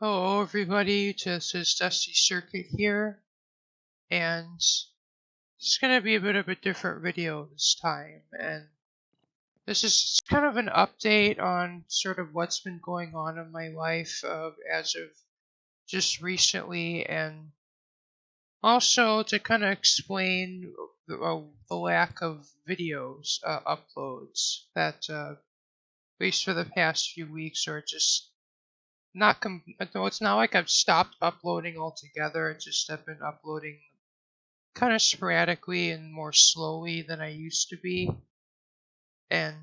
Hello everybody, this is Dusty Circuit here, and it's going to be a bit of a different video this time, and this is kind of an update on sort of what's been going on in my life as of just recently, and also to kind of explain the lack of videos uploads that at least for the past few weeks are just no, it's not like I've stopped uploading altogether. It's just I've been uploading kind of sporadically and more slowly than I used to be. And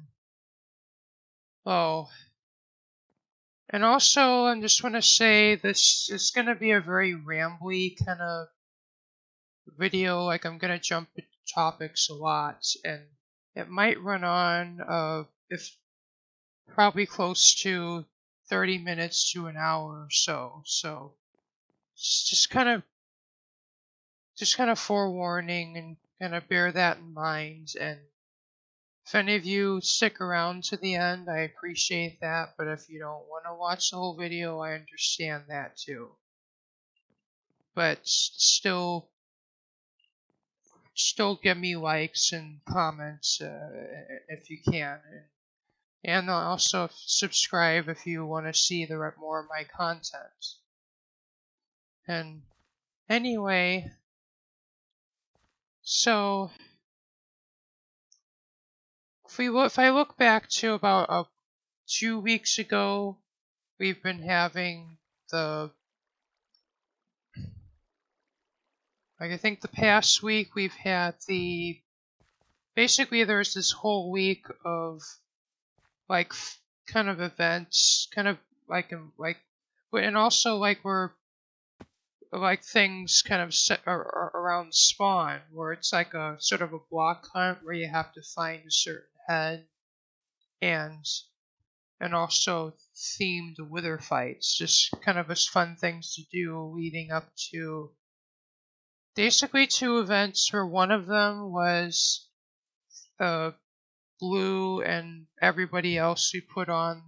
oh, and also I just want to say this is going to be a very rambly kind of video. Like I'm going to jump into topics a lot, and it might run on if probably close to 30 minutes to an hour or so. So just kind of forewarning and kind of bear that in mind. And if any of you stick around to the end, I appreciate that. But if you don't want to watch the whole video, I understand that too. But still give me likes and comments if you can. And also subscribe if you want to see more of my content. And anyway, so if I look back to about 2 weeks ago, we've been having I think the past week we've had basically there's this whole week of like kind of events, kind of and also like we're like things kind of set around spawn, where it's like a sort of a block hunt where you have to find a certain head, and also themed wither fights, just kind of as fun things to do leading up to basically two events, where one of them was Blue and everybody else. We put on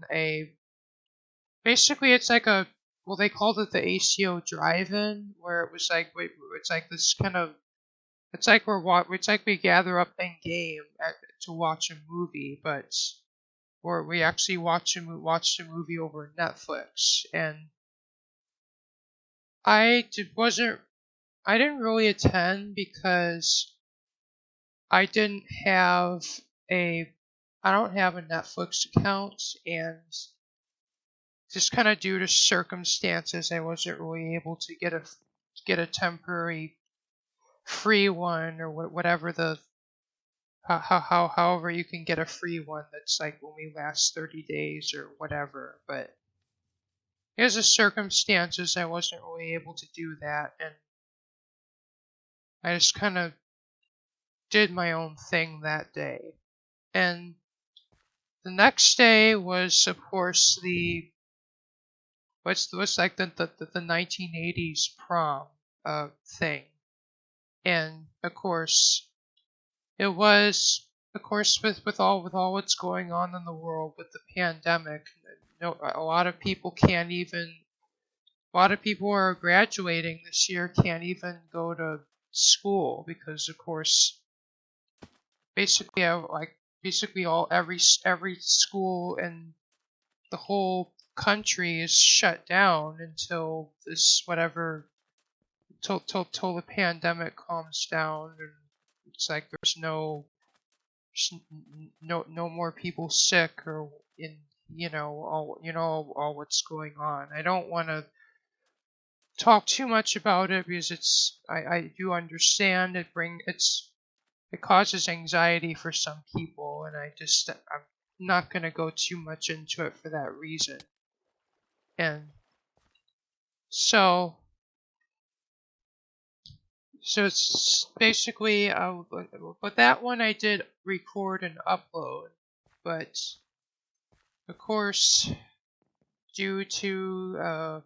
basically it's like they called it the ACO drive-in, where it was like it's like this kind of it's like we gather up in game to watch a movie, but where we actually watched a movie over Netflix. And I didn't really attend because I don't have a Netflix account, and just kind of due to circumstances, I wasn't really able to get a temporary free one, or whatever however you can get a free one that's like only lasts 30 days or whatever. But because of circumstances, I wasn't really able to do that, and I just kind of did my own thing that day. And the next day was, of course, what's like the 1980s prom thing. And of course it was, of course, with all what's going on in the world with the pandemic, a lot of people are graduating this year, can't even go to school because, of course, basically every school in the whole country is shut down until till the pandemic calms down, and it's like there's no more people sick, or in all what's going on. I don't want to talk too much about it because I do understand it causes anxiety for some people, and I'm not going to go too much into it for that reason. And so it's basically, but that one I did record and upload, but of course, due to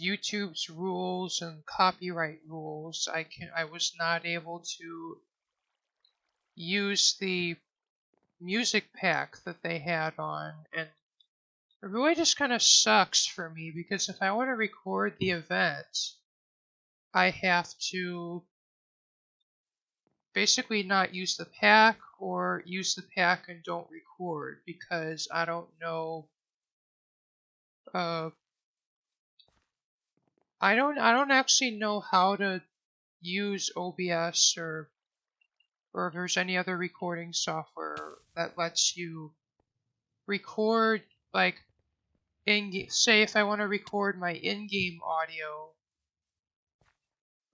YouTube's rules and copyright rules, I was not able to use the music pack that they had on, and It really just kind of sucks for me because if I want to record the event, I have to basically not use the pack or use the pack and don't record because I don't know. I don't actually know how to use OBS or if there's any other recording software that lets you record, like, say if I want to record my in-game audio,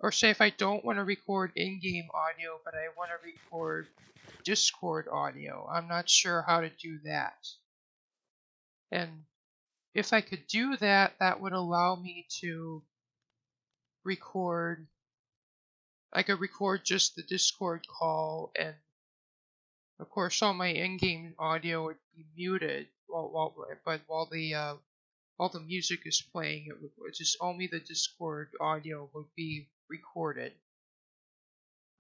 or say if I don't want to record in-game audio but I want to record Discord audio. I'm not sure how to do that. And if I could do that, that would allow me to record. I could record just the Discord call, and of course all my in-game audio would be muted while the music is playing. It would just only the Discord audio would be recorded.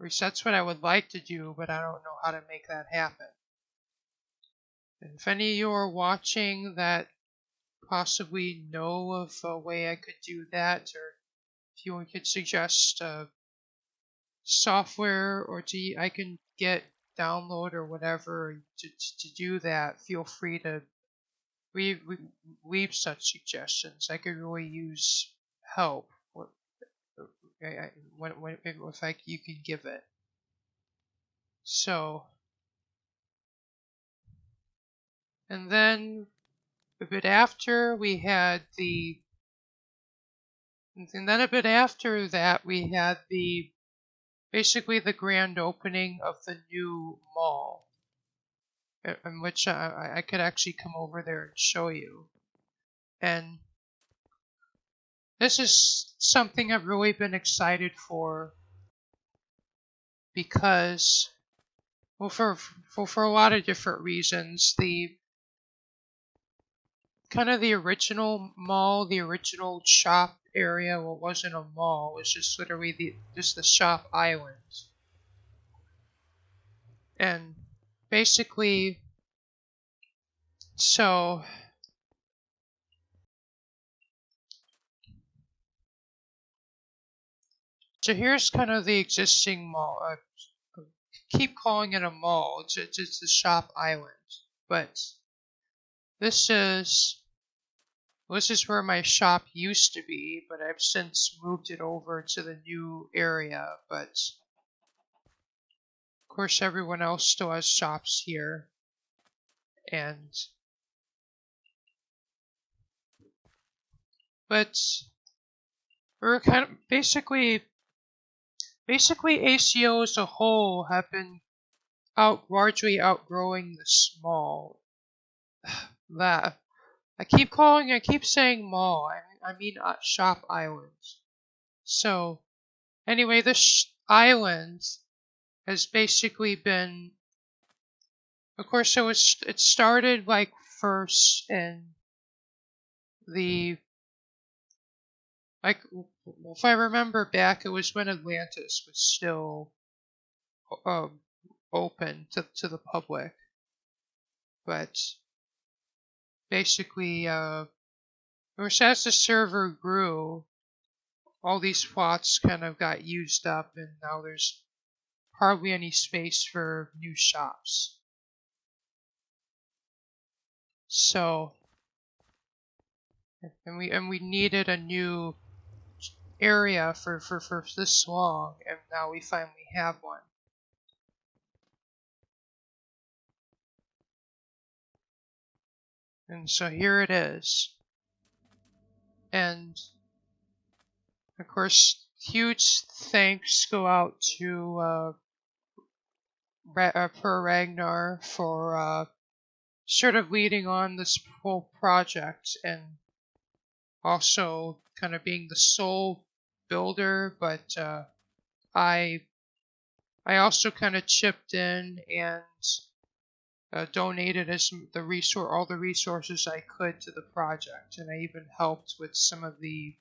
Or that's what I would like to do, but I don't know how to make that happen. And if any of you are watching that possibly know of a way I could do that, or if you could suggest software or I can get download or whatever to do that, feel free to leave such suggestions. I could really use help if you can give it. So, and then a bit after we had the, and then a bit after that we had the, basically the grand opening of the new mall, in which I could actually come over there and show you. And this is something I've really been excited for because, well, for a lot of different reasons. The kind of the original mall, the original shop area, well, it wasn't a mall, it was just literally just the shop island. And basically, so here's kind of the existing mall. I keep calling it a mall. It's the shop island, but this is where my shop used to be, but I've since moved it over to the new area. But of course, everyone else still has shops here, but we're kind of basically ACO as a whole have been largely outgrowing this mall. That I keep saying mall. I mean shop island. So anyway, this island has basically been, of course, it started like first in the, like, if I remember back, it was when Atlantis was still open to the public. But basically, as the server grew, all these plots kind of got used up, and now there's hardly any space for new shops. So, and we needed a new area for this long, and now we finally have one. And so here it is. And of course, huge thanks go out to Per Ragnar for sort of leading on this whole project, and also kind of being the sole builder, but I also kind of chipped in and donated all the resources I could to the project, and I even helped with some of the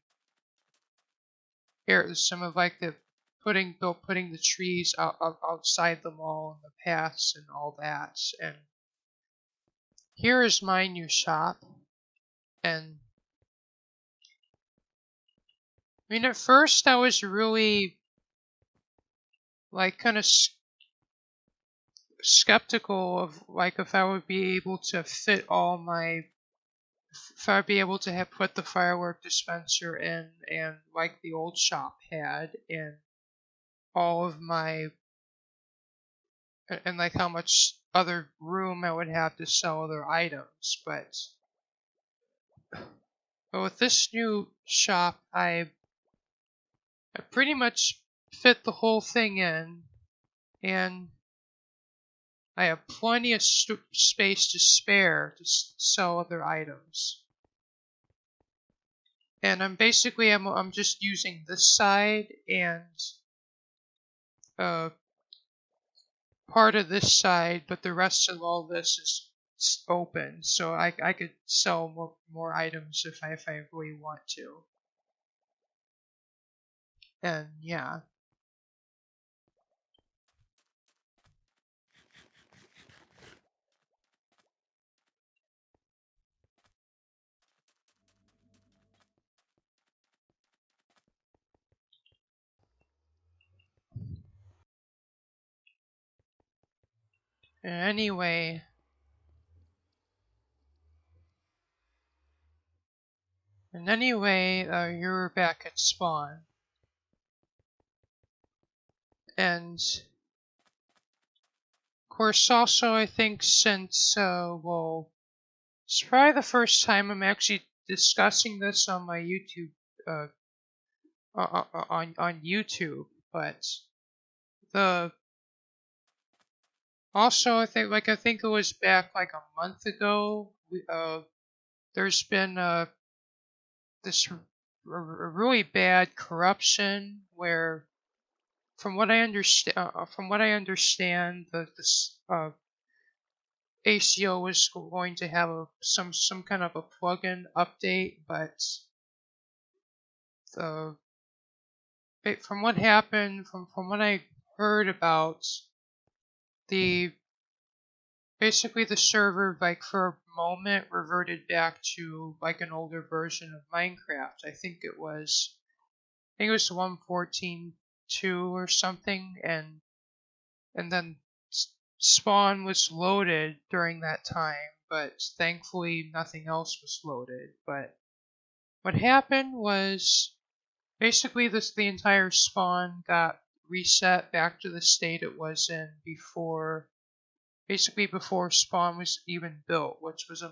putting the trees outside the mall and the paths and all that. And here is my new shop. And I mean, at first I was really like kind of skeptical of like if I would be able to fit all my, if I'd be able to have put the firework dispenser in and like the old shop had, and all of my, and like how much other room I would have to sell other items. But with this new shop, I pretty much fit the whole thing in, and I have plenty of space to spare to sell other items. And I'm just using this side and part of this side, but the rest of all this is open, so I could sell more items if I really want to. And yeah. Anyway, you're back at spawn. And of course, also I think since well, it's probably the first time I'm actually discussing this on my YouTube, on YouTube. But the also I think it was back like a month ago. There's been this really bad corruption where, from what I understand, this ACO was going to have some kind of a plugin update, but the from what happened, from what I heard about, the basically the server like for a moment reverted back to like an older version of Minecraft. I think it was 1.14.2 or something, and then spawn was loaded during that time, but thankfully nothing else was loaded. But what happened was basically the entire spawn got reset back to the state it was in before spawn was even built, which was a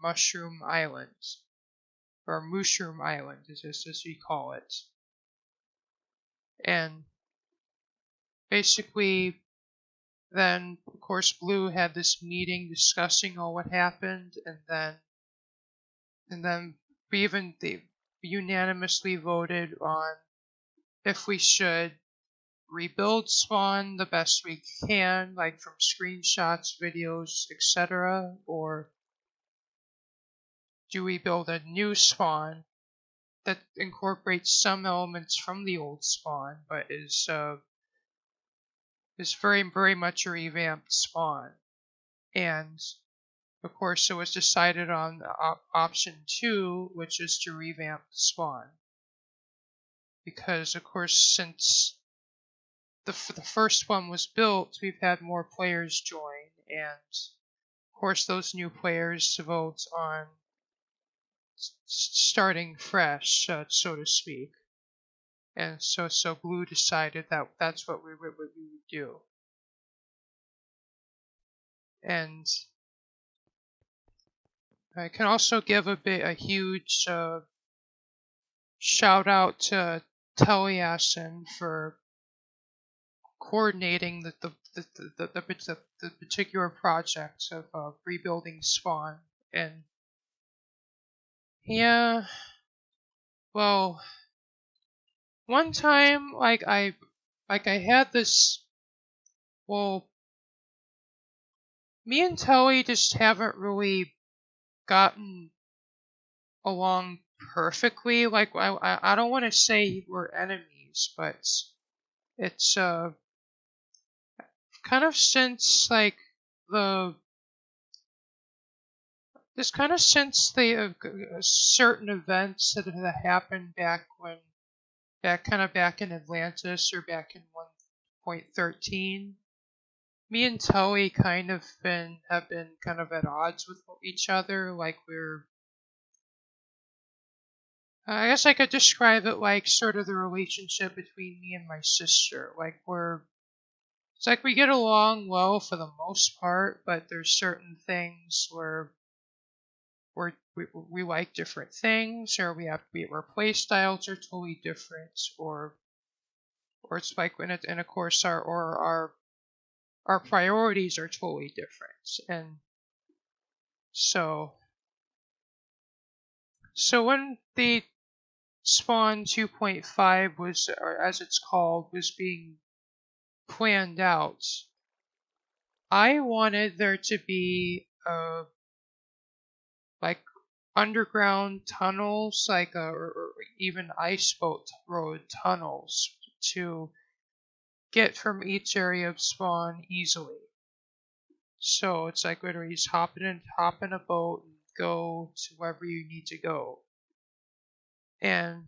mushroom island, or mushroom island as we call it. And basically then of course Blue had this meeting discussing all what happened, and then they unanimously voted on if we should rebuild spawn the best we can, like from screenshots, videos, etc., or do we build a new spawn that incorporates some elements from the old spawn but is very, very much a revamped spawn. And of course it was decided on option 2, which is to revamp the spawn, because of course since the first one was built, we've had more players join, and of course those new players vote on starting fresh, so to speak. And so Blue decided that that's what we would do. And I can also give a huge shout out to Taliesin for coordinating the particular project of rebuilding spawn. And yeah, well, one time I had this, well, me and Telly just haven't really gotten along perfectly. Like I don't want to say we're enemies, but it's kind of since like just kind of since the certain events that had happened back in Atlantis or back in 1.13, me and Tully have been kind of at odds with each other. Like I guess I could describe it like sort of the relationship between me and my sister. It's like we get along well for the most part, but there's certain things where we like different things, or our play styles are totally different, or it's like and of course our priorities are totally different, and so when the Spawn 2.5 was, or as it's called, was being planned out, I wanted there to be like underground tunnels, or even ice boat road tunnels to get from each area of Spawn easily. So it's like literally just hop in a boat and go to wherever you need to go. And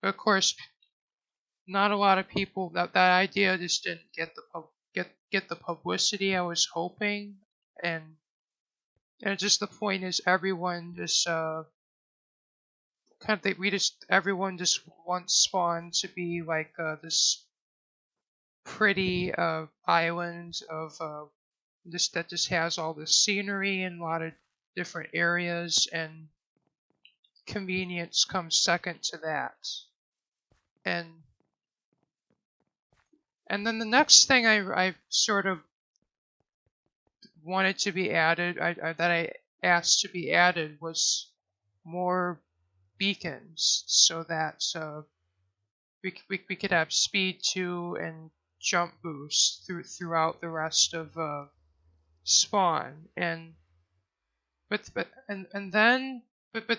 of course, not a lot of people, that idea just didn't get the publicity I was hoping, and just the point is everyone just everyone just wants Spawn to be like this pretty island of that just has all this scenery and a lot of different areas, and convenience comes second to that. And then the next thing I sort of wanted to be added, that I asked to be added, was more beacons, so that we could have speed 2 and jump boost throughout the rest of Spawn. But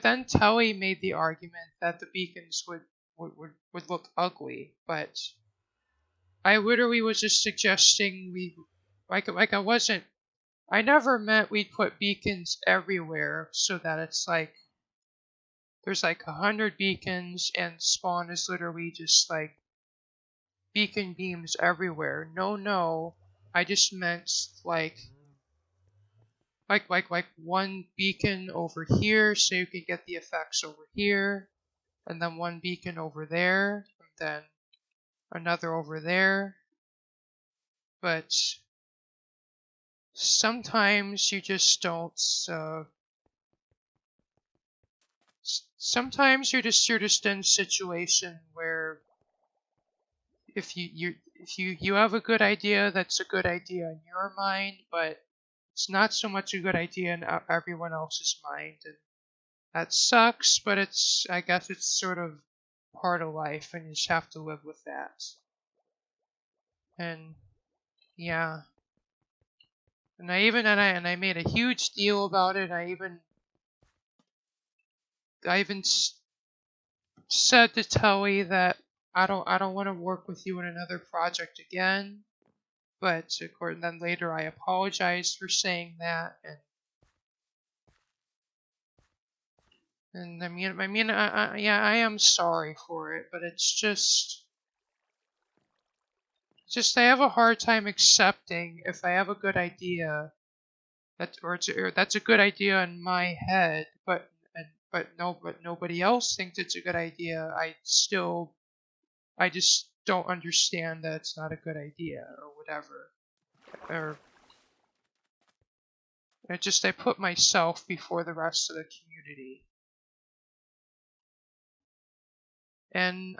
then Telly made the argument that the beacons would look ugly, but I literally was just suggesting I never meant we'd put beacons everywhere so that it's like there's like 100 beacons and Spawn is literally just like beacon beams everywhere. No, I just meant like one beacon over here so you can get the effects over here, and then one beacon over there, and then another over there. But sometimes you just don't. Sometimes you're just in a situation where if you have a good idea, that's a good idea in your mind, but it's not so much a good idea in everyone else's mind, and that sucks. But I guess it's sort of part of life, and you just have to live with that. And yeah, and I made a huge deal about it. I even said to Telly that I don't want to work with you in another project again. But of course, then later I apologized for saying that, and I am sorry for it, but it's just I have a hard time accepting if I have a good idea that's a good idea in my head, but nobody else thinks it's a good idea. I just don't understand that it's not a good idea or whatever. Or I put myself before the rest of the community. And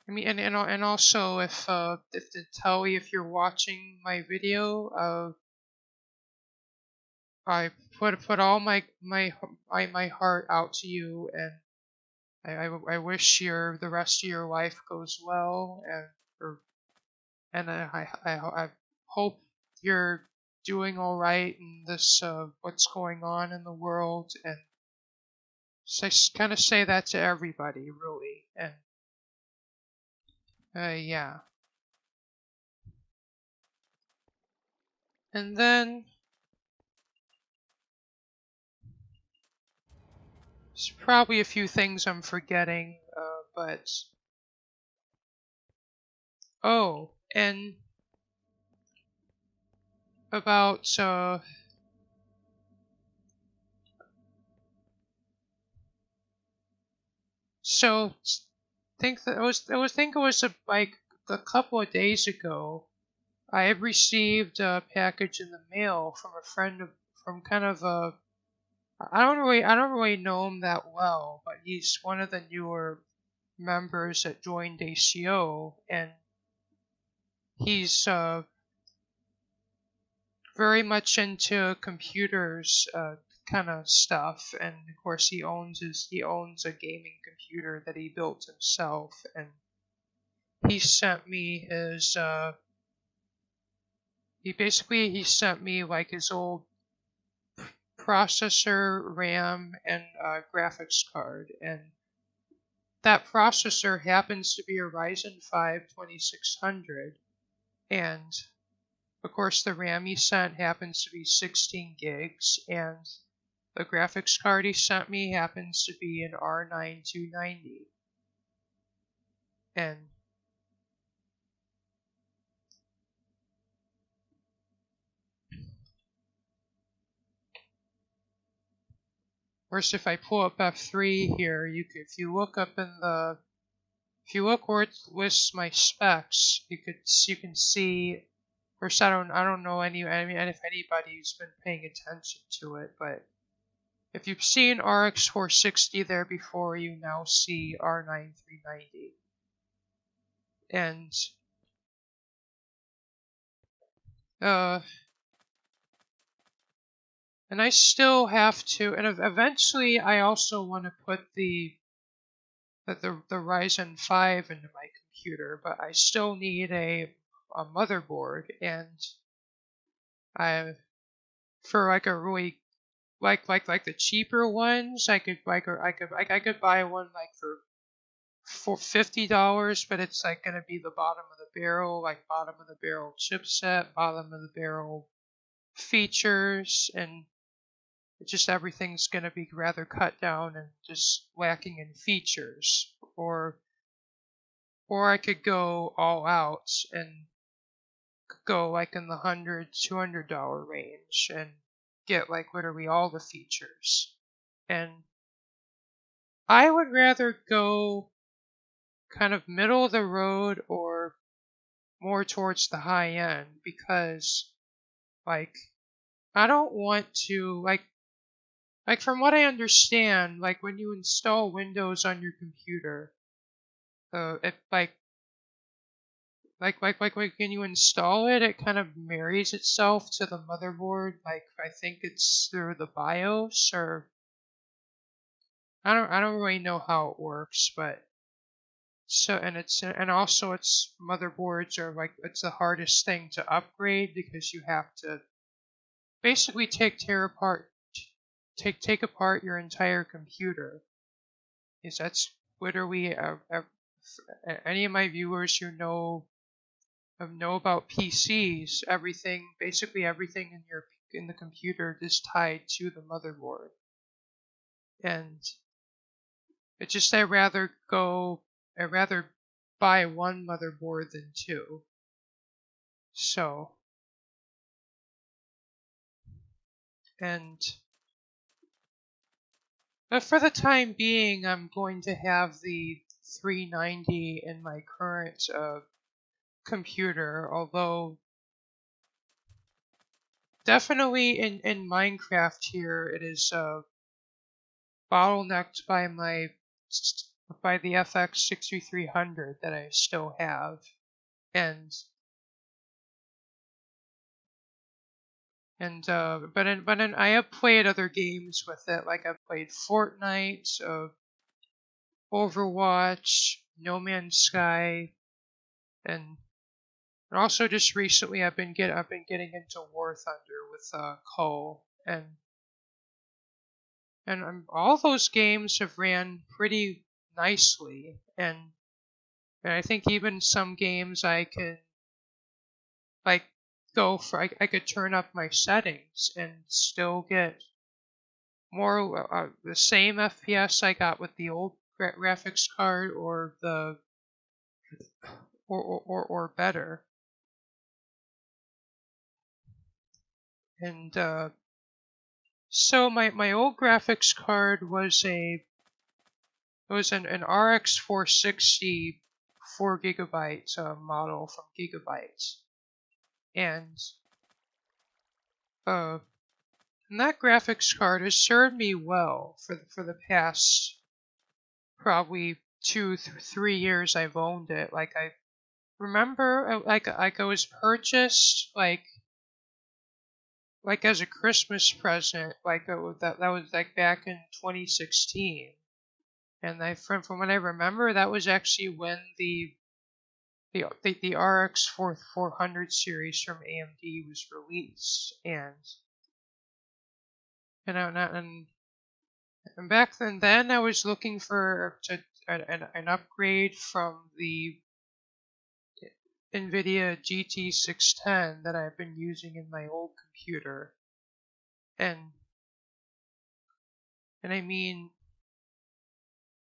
and also if Telly, if you're watching my video, I put all my heart out to you, and I wish the rest of your life goes well, and I hope you're doing all right in this what's going on in the world, and so I kind of say that to everybody, really, and yeah. And then there's probably a few things I'm forgetting, but oh, and about so think it was like a couple of days ago. I had received a package in the mail from a friend from kind of a I don't really know him that well, but he's one of the newer members that joined ACO, and he's very much into computers kind of stuff, and of course he owns a gaming computer that he built himself, and he sent me his he sent me like his old processor, RAM, and graphics card, and that processor happens to be a Ryzen 5 2600, and of course the RAM he sent happens to be 16 gigs, and the graphics card he sent me happens to be an R9 290. And worse, if I pull up F3 here, if you look where it lists my specs, you can see. First, I don't know and if anybody's been paying attention to it, but if you've seen RX 460 there before, you now see R9 390. And and I still have to, and eventually I also want to put the Ryzen 5 into my computer, but I still need a motherboard, and I for like a really like the cheaper ones, I could buy one like for $50, but it's like gonna be the bottom of the barrel, like bottom of the barrel chipset, bottom of the barrel features, and just everything's gonna be rather cut down and just lacking in features. Or I could go all out and go like in the $100-$200 range and get like literally all the features. And I would rather go kind of middle of the road or more towards the high end, because like I don't want to like from what I understand, like when you install Windows on your computer, it like when you install it, it kind of marries itself to the motherboard. Like I think it's through the BIOS, or I don't really know how it works, but so and also its motherboards are like it's the hardest thing to upgrade, because you have to basically take apart your entire computer. Is that's literally any of my viewers who know about PCs, basically everything in the computer is tied to the motherboard. And it's just I'd rather buy one motherboard than two. So, and but for the time being, I'm going to have the 390 in my current computer, although definitely in Minecraft here it is bottlenecked by the FX 6300 that I still have, and I have played other games with it, like I've played Fortnite, Overwatch, No Man's Sky, and also just recently I've been getting into War Thunder with Cole, and all those games have ran pretty nicely, and I think even some games I can like go for, I could turn up my settings and still get more the same FPS I got with the old graphics card, or the or better. And so my old graphics card was an RX 460 4GB model from Gigabytes, and that graphics card has served me well for the past probably 2-3 years I've owned it. Like, I remember, like I was purchased like as a Christmas present, like that was like back in 2016, and from what I remember, that was actually when the RX 400 series from AMD was released, and back then I was looking for an upgrade from the Nvidia GT610 that I've been using in my old computer, and I mean,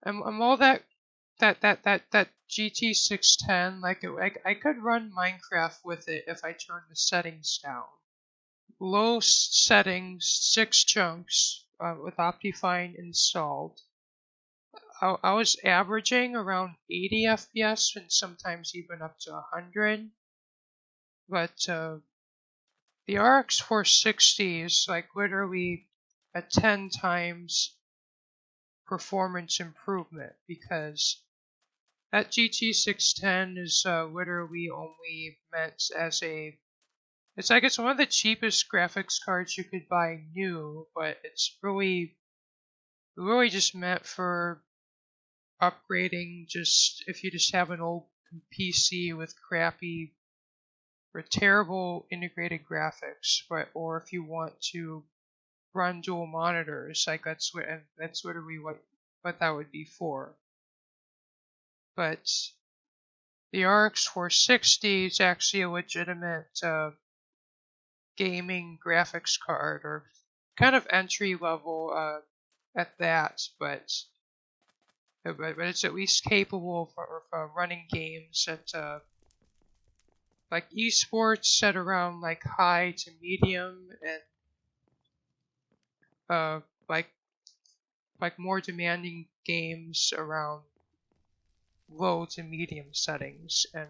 I'm all that GT610, like I could run Minecraft with it if I turn the settings down. Low settings, 6 chunks with Optifine installed. I was averaging around 80 FPS and sometimes even up to 100. But the RX 460 is like literally a 10 times performance improvement, because that GT610 is literally only meant as it's one of the cheapest graphics cards you could buy new, but it's really just meant for upgrading, just if you just have an old PC with crappy or terrible integrated graphics, or if you want to run dual monitors, like that's literally what that would be for. But the RX 460 is actually a legitimate gaming graphics card, or kind of entry level at that, but it's at least capable for running games at like esports set around like high to medium, and like more demanding games around low to medium settings, and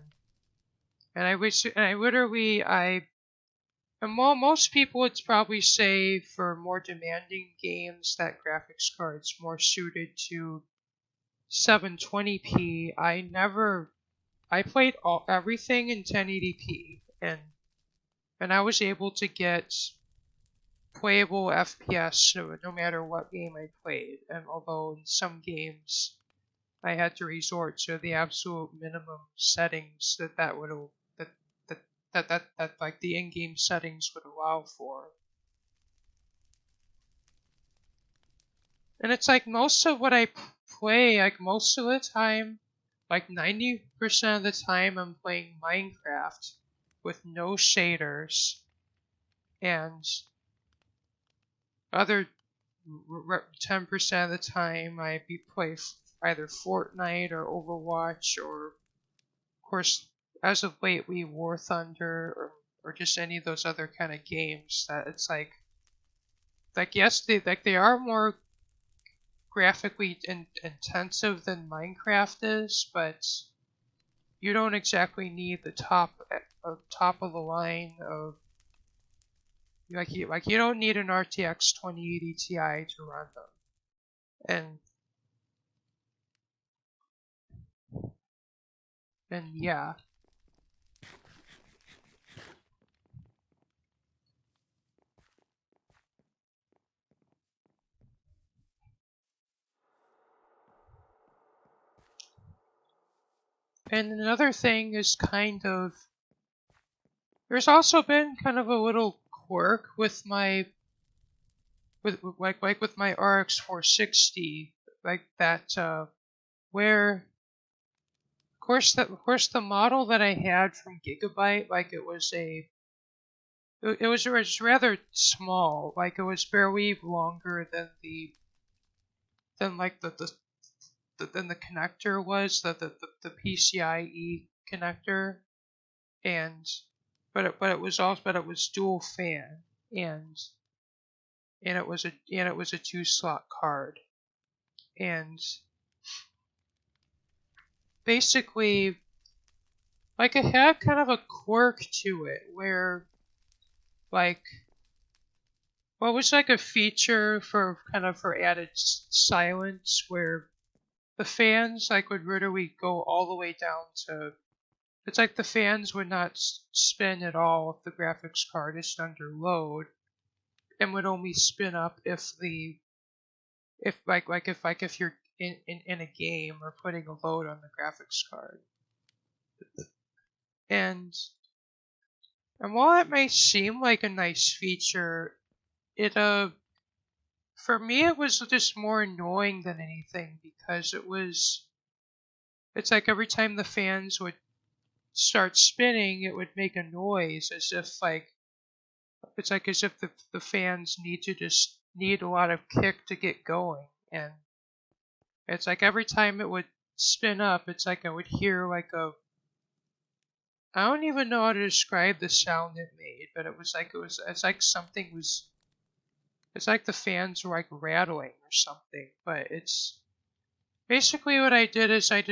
most people would probably say for more demanding games that graphics card's more suited to 720p. I played everything in 1080p, and I was able to get playable FPS no matter what game I played. And although in some games I had to resort to the absolute minimum settings that like the in-game settings would allow for. And it's like most of what I play, like most of the time, like 90% of the time, I'm playing Minecraft with no shaders, and other 10% of the time I play either Fortnite or Overwatch, or of course as of lately War Thunder, or just any of those other kind of games that it's like yes, they are more graphically intensive than Minecraft is, but you don't exactly need the top of the line of you don't need an RTX 2080 Ti to run them, and yeah. And another thing is there's also been kind of a little quirk with my with my RX 460, like that where of course the model that I had from Gigabyte, like it was a it was rather small. Like, it was barely longer than than the connector was, the PCIe connector, and but it was dual fan, and it was a 2-slot card, and basically, like, it had kind of a quirk to it where, like, what was like a feature for added silence, where the fans like would literally go all the way down to, it's like the fans would not spin at all if the graphics card is under load, and would only spin up if if you're in a game or putting a load on the graphics card. And while it may seem like a nice feature, it for me it was just more annoying than anything, because it's like every time the fans would start spinning, it would make a noise as if the fans need a lot of kick to get going. And it's like every time it would spin up, it's like I would hear like I don't even know how to describe the sound it made, but it's like the fans were like rattling or something. But it's basically what I did is I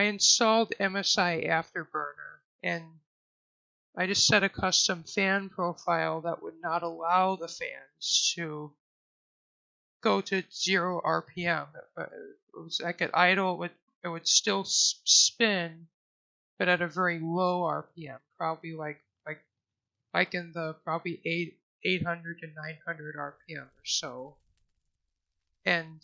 installed MSI Afterburner, and I just set a custom fan profile that would not allow the fans to go to 0 RPM. It was like at idle, it would still spin, but at a very low RPM, probably like in the probably 800 to 900 RPM or so. And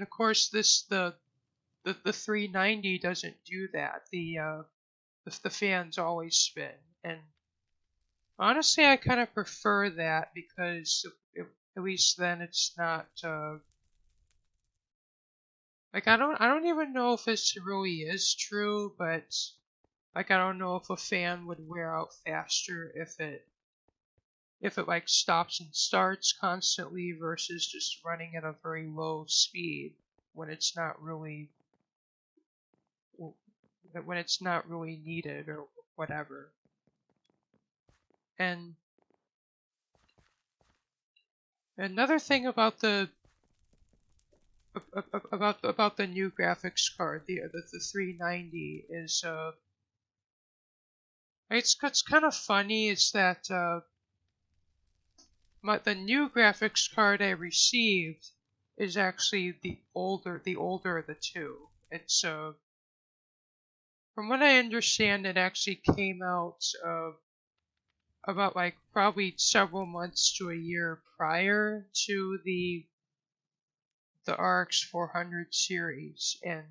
of course the 390 doesn't do that. The fans always spin, and honestly I kind of prefer that, because at least then it's not like I don't even know if this really is true, but like I don't know if a fan would wear out faster if it like stops and starts constantly versus just running at a very low speed when it's not really needed or whatever. And another thing about the new graphics card, the 390, is it's kind of funny. Is that the new graphics card I received is actually the older of the two. It's from what I understand, it actually came out about like probably several months to a year prior to the RX 400 series, and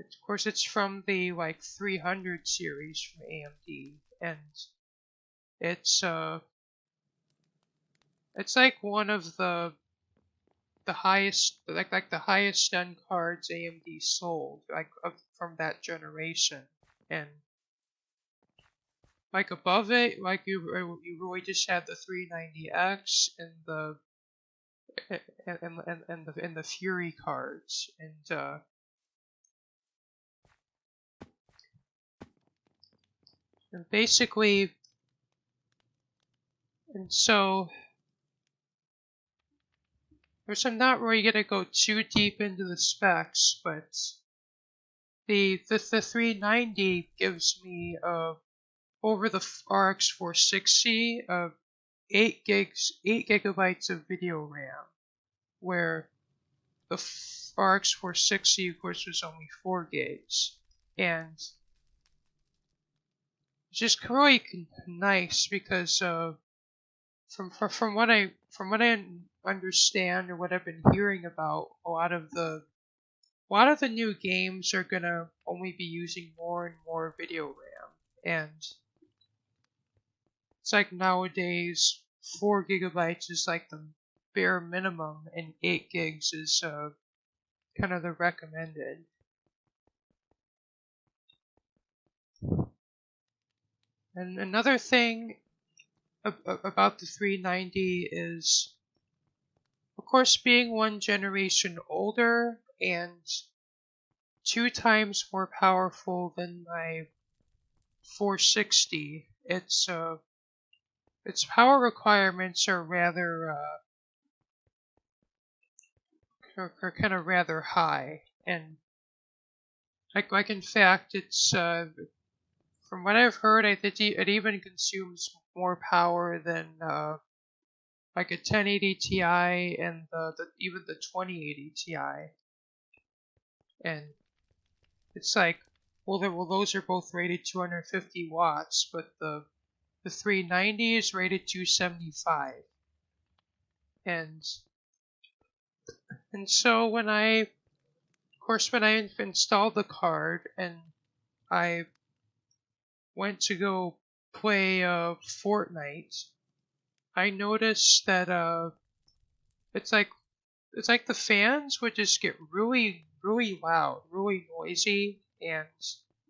of course it's from the like 300 series from AMD, and it's like one of the highest, like the highest end cards AMD sold, like from that generation. And like above it, like you really just had the 390X and the Fury cards, and basically, and so I'm not really gonna go too deep into the specs, but the 390 gives me over the RX 460 8 gigabytes of video RAM, where the RX 460 of course was only 4 gigs, and it's just really nice because from what I understand or what I've been hearing about, a lot of the new games are gonna only be using more and more video RAM, and it's like nowadays 4 gigabytes is like the bare minimum, and 8 gigs is kind of the recommended. And another thing about the 390 is, of course, being one generation older and 2 times more powerful than my 460. Its power requirements are rather are kind of rather high, and like in fact, it's from what I've heard, it even consumes more power than like a 1080 Ti and even the 2080 Ti, and it's like, well, those are both rated 250 watts, but the 390 is rated 275, and so when I installed the card and I went to go play Fortnite, I noticed that it's like the fans would just get really loud, really noisy, and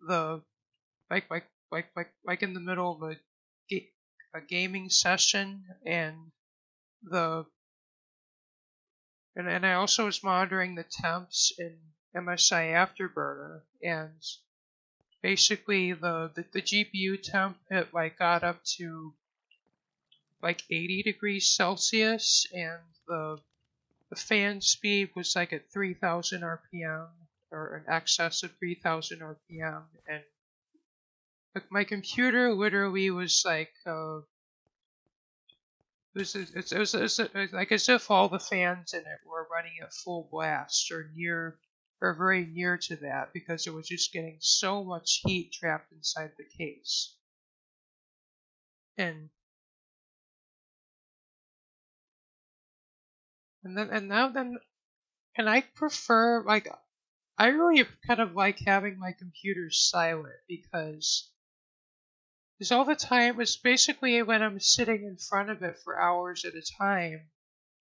the like in the middle of a gaming session, and the and I also was monitoring the temps in MSI Afterburner, and basically the GPU temp got up to like 80 degrees Celsius, and the fan speed was like at 3,000 RPM, or in excess of 3,000 RPM, and like my computer literally was like it was like as if all the fans in it were running at full blast or very near to that, because it was just getting so much heat trapped inside the case. And I prefer, like, I really kind of like having my computer silent, because all the time, it's basically when I'm sitting in front of it for hours at a time,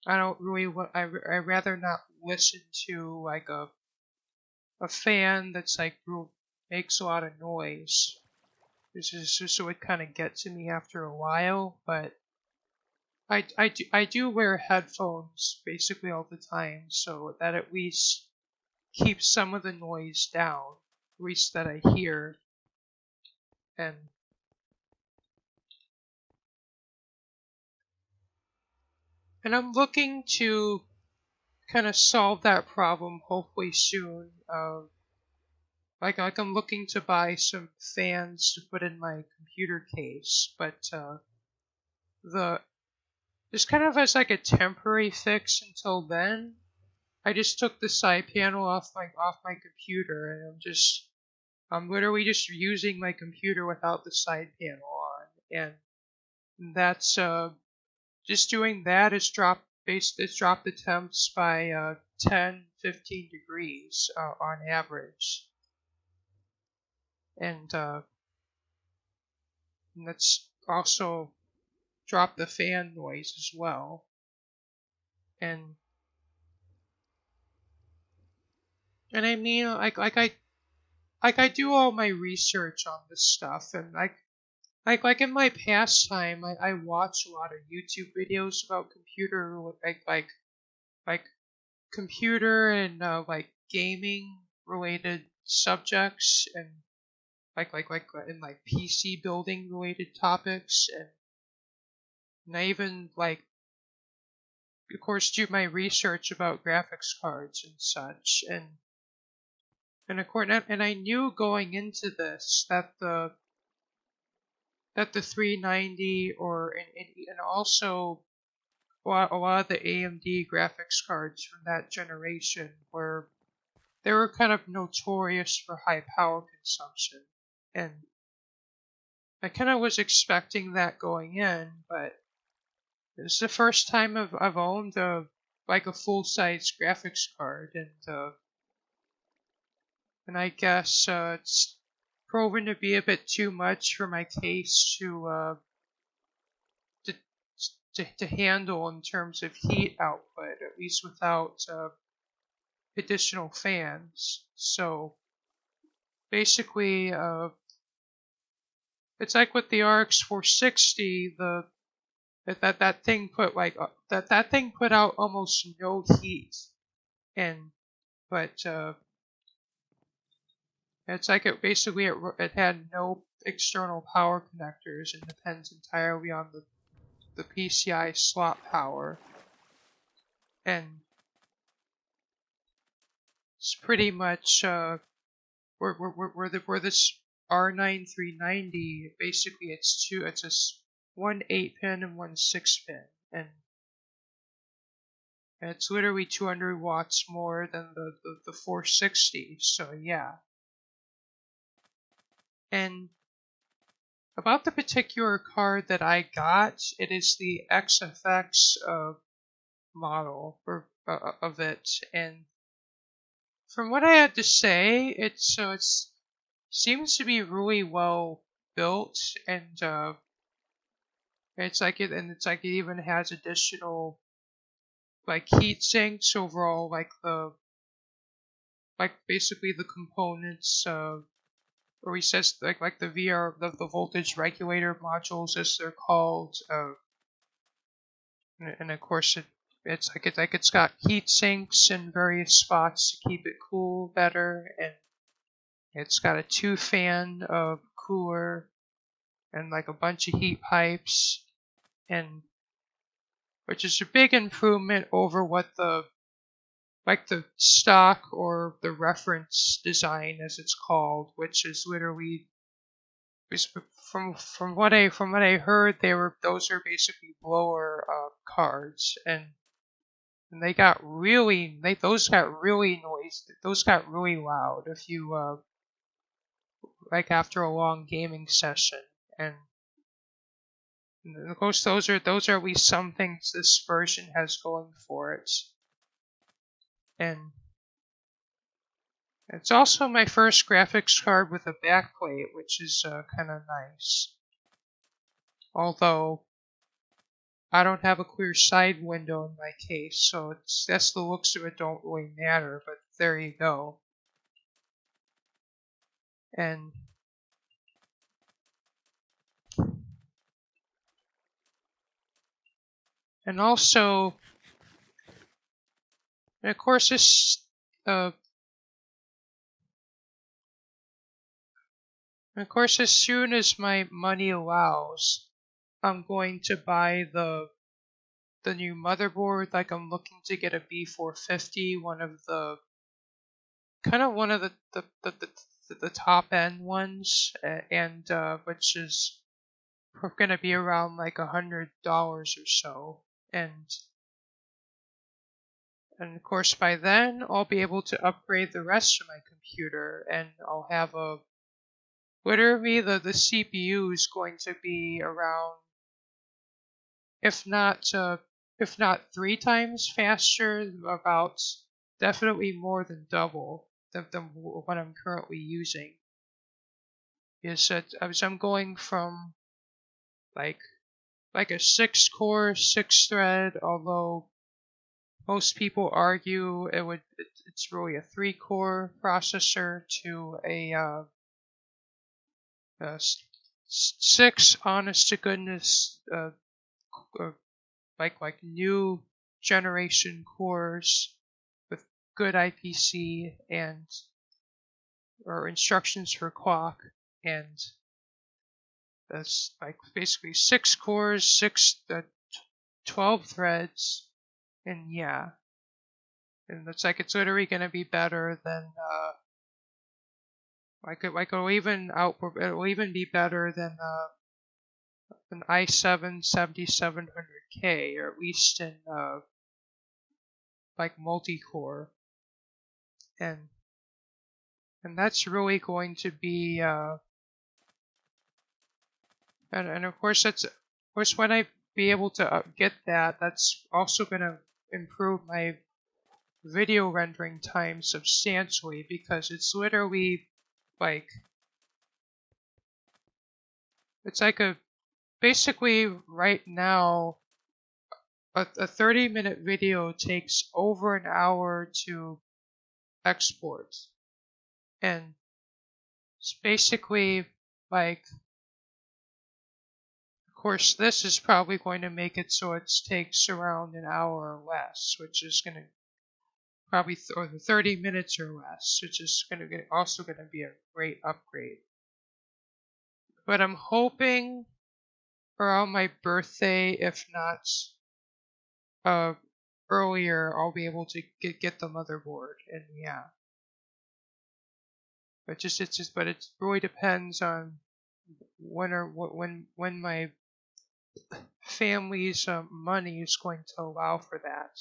I don't really I rather not listen to like a fan that's like makes a lot of noise. This is just, so it kind of gets to me after a while, but I do wear headphones basically all the time, so that at least keeps some of the noise down, at least that I hear. And I'm looking to kind of solve that problem hopefully soon. Like I'm looking to buy some fans to put in my computer case, but just kind of as like a temporary fix until then, I just took the side panel off my computer, and I'm literally just using my computer without the side panel on, and that's just doing that is dropped the temps by 10-15 degrees on average, and that's also dropped the fan noise as well, and I mean, I do all my research on this stuff, and like in my pastime, I watch a lot of YouTube videos about computer, like computer and like gaming related subjects, and in like PC building related topics, and I even like, of course, do my research about graphics cards and such, and of course, and I knew going into this that the 390 and also a lot of the AMD graphics cards from that generation they were kind of notorious for high power consumption, and I kind of was expecting that going in, but it's the first time I've owned a full size graphics card, and I guess it's proven to be a bit too much for my case to handle in terms of heat output, at least without additional fans. So basically, it's like with the RX 460, that thing put like that thing put out almost no heat, and but it's like it had no external power connectors and depends entirely on the PCI slot power, and it's pretty much where this R9390 basically it's a one 8-pin and one 6-pin, and it's literally 200 watts more than the 460. So yeah. And about the particular card that I got, it is the XFX model of it, and from what I had to say, it seems to be really well built, and it's like it even has additional like heat sinks overall, like basically the components or he says like the the voltage regulator modules as they're called, and of course it's got heat sinks in various spots to keep it cool better, and it's got a 2-fan cooler and like a bunch of heat pipes, and which is a big improvement over what the stock or the reference design as it's called, which is literally from what I heard, those are basically blower cards, and those got really noisy. Those got really loud if you like after a long gaming session, and of course those are at least some things this version has going for it, and it's also my first graphics card with a backplate, which is kind of nice. Although I don't have a clear side window in my case, so that's the looks of it don't really matter, but there you go. And also, and of course as soon as my money allows, I'm going to buy the new motherboard. Like I'm looking to get a B450, one of the top end ones, and which is going to be around like $100 or so, and of course by then I'll be able to upgrade the rest of my computer, and I'll have literally the CPU is going to be around, if not 3 times faster, about definitely more than double than what I'm currently using. Is that I'm going from like a 6-core, 6-thread, although most people argue it's really a 3-core processor, to a 6 honest to goodness like new generation cores with good IPC and or instructions for clock, and that's like basically 6 cores, 12 threads, and yeah, and it's literally gonna be better than it'll even be better than an i7 7700K, or at least in like multi-core, and that's really going to be and of course when I be able to get that, that's also going to improve my video rendering time substantially, because it's literally like it's like basically right now a 30-minute video takes over an hour to export, and it's basically like course, this is probably going to make it so it takes around an hour or less, which is going to probably or 30 minutes or less, which is going to also going to be a great upgrade. But I'm hoping around my birthday, if not earlier, I'll be able to get the motherboard, and yeah. But it really depends on when my family's money is going to allow for that.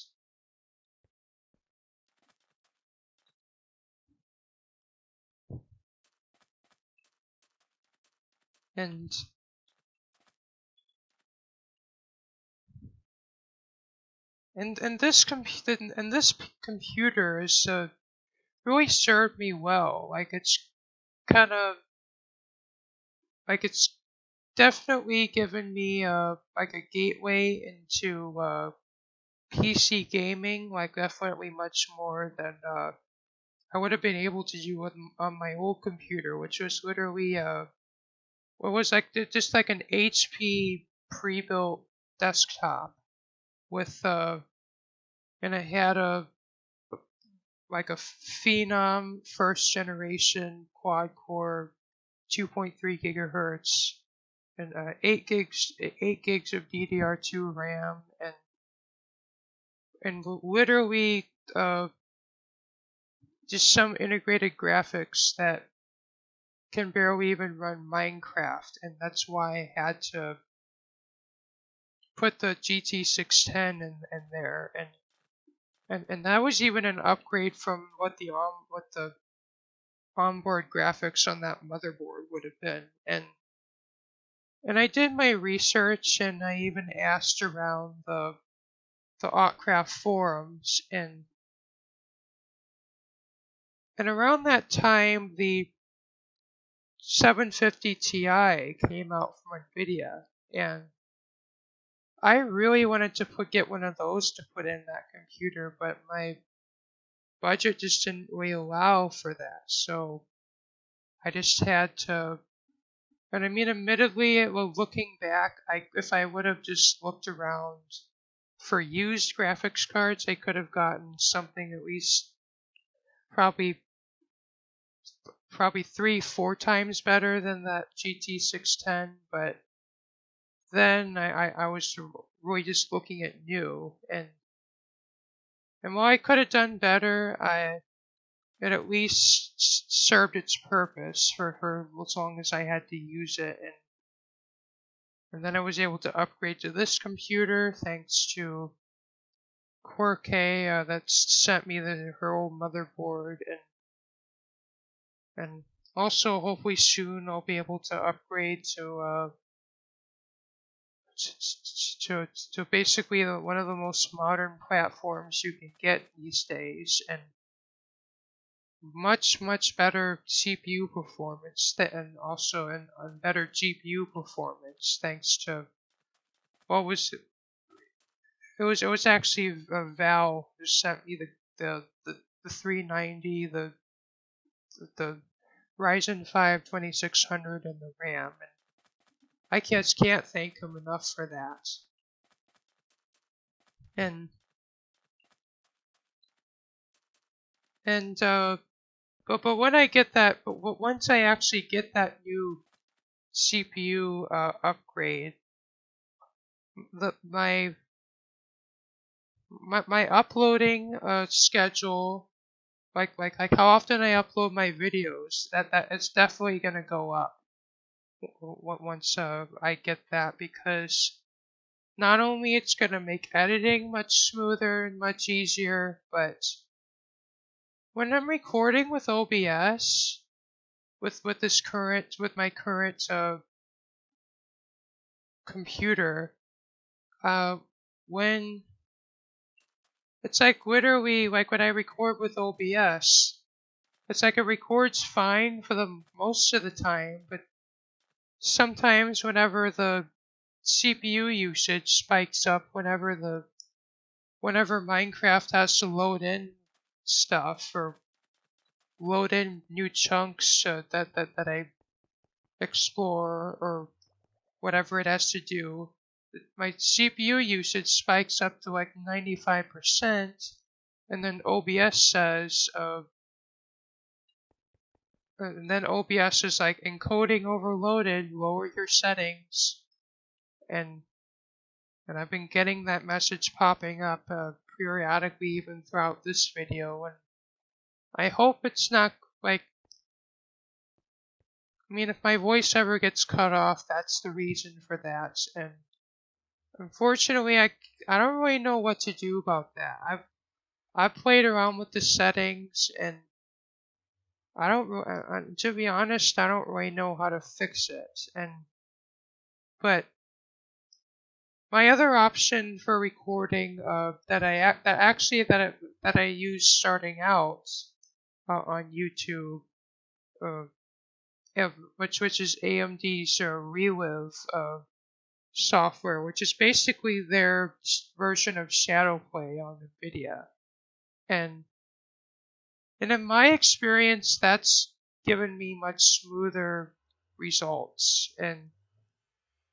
And this computer is really served me well. Like it's definitely given me like a gateway into PC gaming. Like definitely much more than I would have been able to do on my old computer, which was literally what was like just like an HP pre-built desktop with and it had a Phenom first generation quad core 2.3 gigahertz and 8 gigs of DDR2 RAM and literally just some integrated graphics that can barely even run Minecraft, and that's why I had to put the GT610 in there, and that was even an upgrade from what the onboard graphics on that motherboard would have been, and I did my research, and I even asked around the Otcraft forums, and around that time the 750 Ti came out from Nvidia, and I really wanted to get one of those to put in that computer, but my budget just didn't really allow for that. So I just had to. And I mean, admittedly, looking back, if I would have just looked around for used graphics cards, I could have gotten something at least probably 3-4 times better than that GT610, but then I was really just looking at new, and while I could have done better, it at least served its purpose for as long as I had to use it, and then I was able to upgrade to this computer thanks to Quirk that sent me her old motherboard, and also hopefully soon I'll be able to upgrade to basically one of the most modern platforms you can get these days, and much better CPU performance and also better GPU performance thanks to what was it was actually Val who sent me the 390, the Ryzen 5 2600 and the RAM, and I just can't thank him enough for that. And but when I get that, once I actually get that new CPU upgrade, my uploading schedule, like how often I upload my videos, that it's definitely gonna go up once I get that, because not only it's gonna make editing much smoother and much easier, but when I'm recording with OBS, with my current computer, when it's like literally like when I record with OBS, it's like it records fine for the most of the time, but sometimes whenever the CPU usage spikes up, whenever Minecraft has to load in stuff or load in new chunks that I explore, or whatever it has to do, my CPU usage spikes up to like 95%, and then OBS says, and then OBS is like encoding overloaded, lower your settings, and I've been getting that message popping up periodically even throughout this video, and I hope it's not like, I mean, if my voice ever gets cut off, that's the reason for that, and unfortunately I don't really know what to do about that. I've played around with the settings, and I don't, to be honest, I don't really know how to fix it, but my other option for recording that I used starting out on YouTube, which is AMD's Relive software, which is basically their version of Shadowplay on Nvidia, and in my experience, that's given me much smoother results, and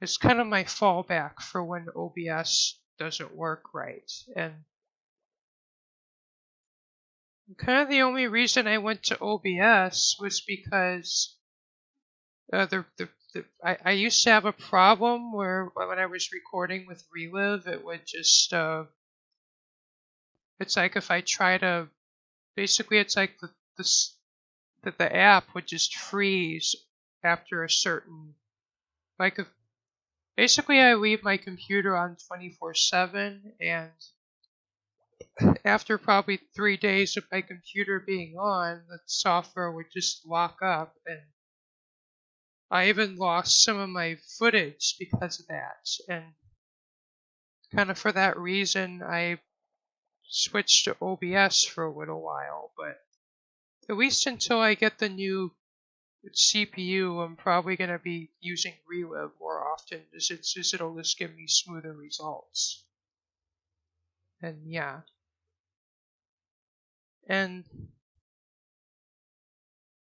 it's kind of my fallback for when OBS doesn't work right. And kind of the only reason I went to OBS was because I used to have a problem where when I was recording with Relive, it would just it's like if I try to, basically it's like the app would just freeze after a certain, like, if basically I leave my computer on 24/7, and after probably 3 days of my computer being on, the software would just lock up, and I even lost some of my footage because of that. And kind of for that reason, I switched to OBS for a little while, but at least until I get the new CPU, I'm probably going to be using Relive more often, just it'll just give me smoother results. And yeah. And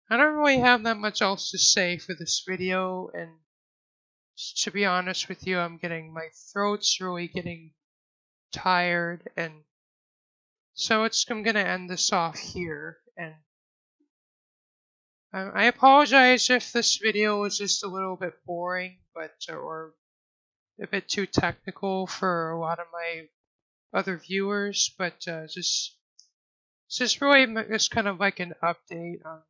I don't really have that much else to say for this video, and to be honest with you, my throat's really getting tired, and so I'm going to end this off here. And I apologize if this video was just a little bit boring, or a bit too technical for a lot of my other viewers, but just really just kind of like an update on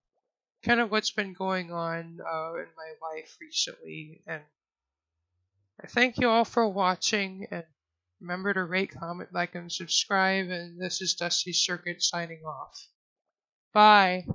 kind of what's been going on in my life recently. And I thank you all for watching, and remember to rate, comment, like, and subscribe. And this is Dusty Circuit signing off. Bye.